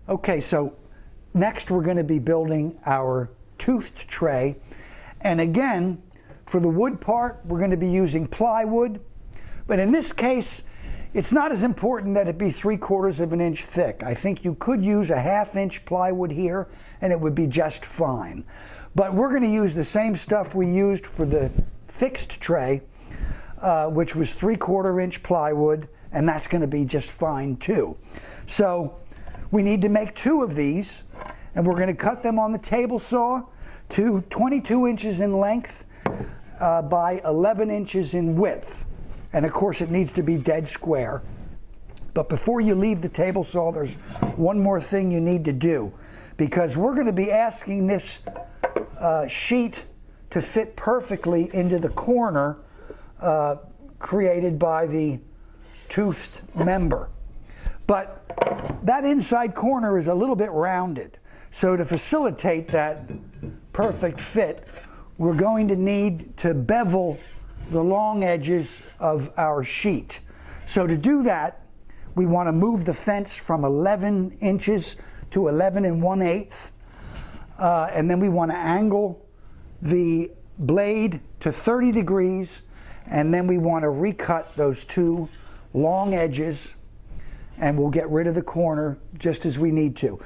Okay, so next we're going to be building our toothed tray. And again, for the wood part, we're going to be using plywood. But in this case, it's not as important that it be 3/4 of an inch thick. I think you could use a 1/2 inch plywood here and it would be just fine. But we're going to use the same stuff we used for the fixed tray, which was 3/4 inch plywood, and that's going to be just fine too. So we need to make 2 of these, and we're going to cut them on the table saw to 22 inches in length by 11 inches in width. And of course it needs to be dead square. But before you leave the table saw, there's one more thing you need to do, because we're going to be asking this sheet to fit perfectly into the corner created by the toothed member. But that inside corner is a little bit rounded. So to facilitate that perfect fit, we're going to need to bevel the long edges of our sheet. So to do that, we want to move the fence from 11 inches to 11 1/8. And then we want to angle the blade to 30 degrees. And then we want to recut those 2 long edges, and we'll get rid of the corner just as we need to.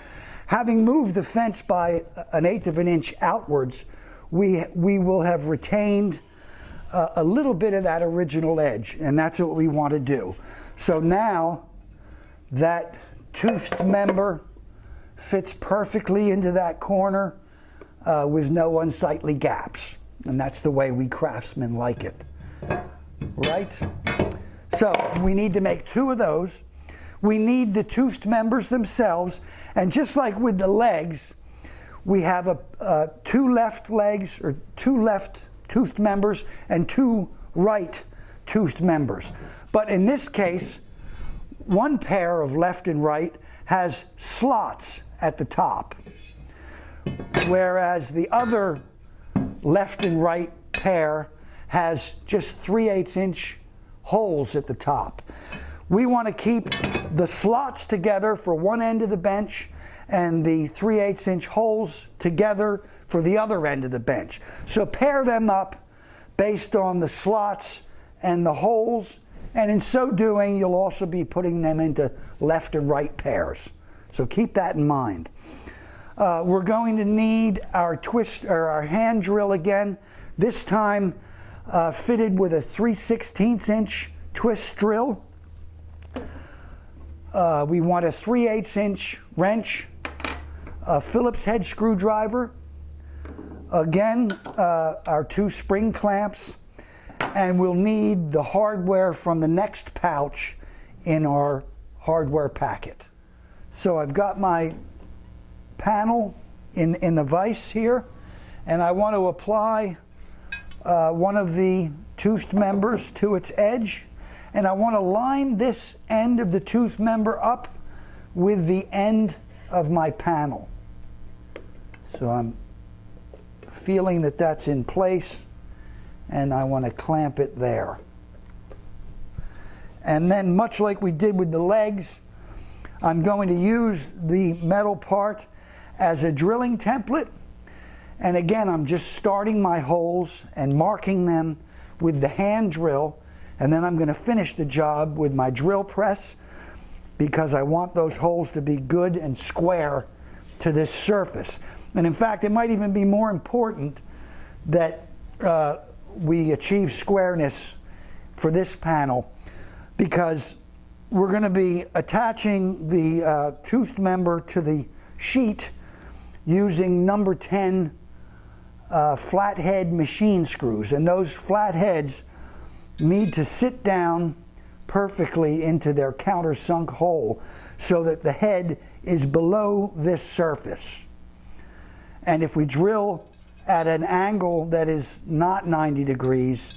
Having moved the fence by 1/8 of an inch outwards, we will have retained a little bit of that original edge, and that's what we want to do. So now that toothed member fits perfectly into that corner with no unsightly gaps, and that's the way we craftsmen like it, right? So we need to make 2 of those. We need the toothed members themselves, and just like with the legs, we have 2 left legs, or 2 left toothed members and 2 right toothed members. But in this case, one pair of left and right has slots at the top, whereas the other left and right pair has just 3/8 inch holes at the top. We want to keep the slots together for one end of the bench and the 3/8 inch holes together for the other end of the bench. So pair them up based on the slots and the holes, and in so doing you'll also be putting them into left and right pairs. So keep that in mind. We're going to need our twist, or our hand drill again, this time fitted with a 3/16 inch twist drill. We want a 3/8 inch wrench, a Phillips head screwdriver, again our 2 spring clamps, and we'll need the hardware from the next pouch in our hardware packet. So I've got my panel in the vise here, and I want to apply one of the toothed members to its edge, and I want to line this end of the tooth member up with the end of my panel. So I'm feeling that that's in place, and I want to clamp it there. And then, much like we did with the legs, I'm going to use the metal part as a drilling template. And again, I'm just starting my holes and marking them with the hand drill, and then I'm going to finish the job with my drill press, because I want those holes to be good and square to this surface. And in fact, it might even be more important that we achieve squareness for this panel, because we're going to be attaching the toothed member to the sheet using number 10 flathead machine screws, and those flatheads need to sit down perfectly into their countersunk hole so that the head is below this surface. And if we drill at an angle that is not 90 degrees,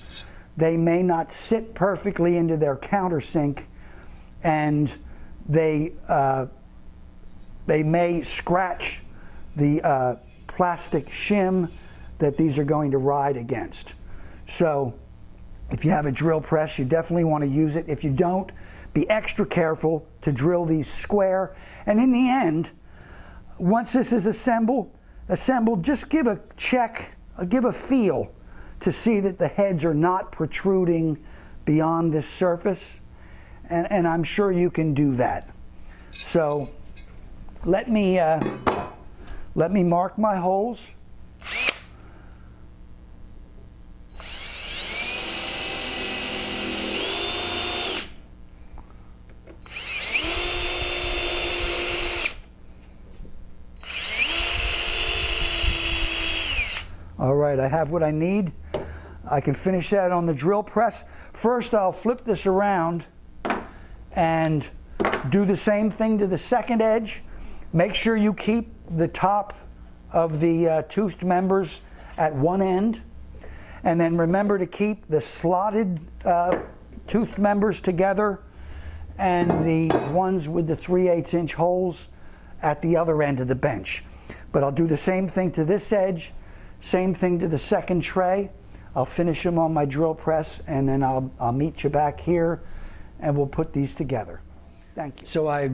they may not sit perfectly into their countersink, and they may scratch the plastic shim that these are going to ride against. So if you have a drill press, you definitely want to use it. If you don't, be extra careful to drill these square. And in the end, once this is assembled, just give a check, give a feel to see that the heads are not protruding beyond this surface, and I'm sure you can do that. So let me mark my holes. All right, I have what I need. I can finish that on the drill press. First, I'll flip this around and do the same thing to the second edge. Make sure you keep the top of the toothed members at one end. And then remember to keep the slotted toothed members together and the ones with the 3/8 inch holes at the other end of the bench. But I'll do the same thing to this edge. Same thing to the second tray. I'll finish them on my drill press, and then I'll meet you back here, and we'll put these together. Thank you. So I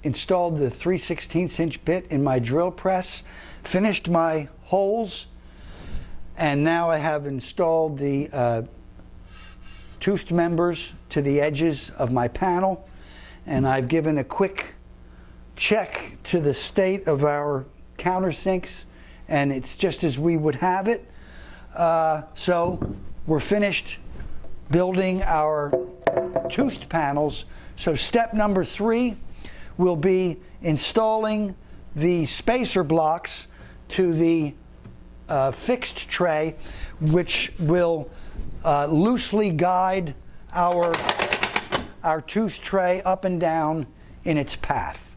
installed the 3/16 inch bit in my drill press, finished my holes, and now I have installed the toothed members to the edges of my panel, and I've given a quick check to the state of our countersinks, and it's just as we would have it. So we're finished building our toothed panels. So step number 3 will be installing the spacer blocks to the fixed tray, which will loosely guide our toothed tray up and down in its path.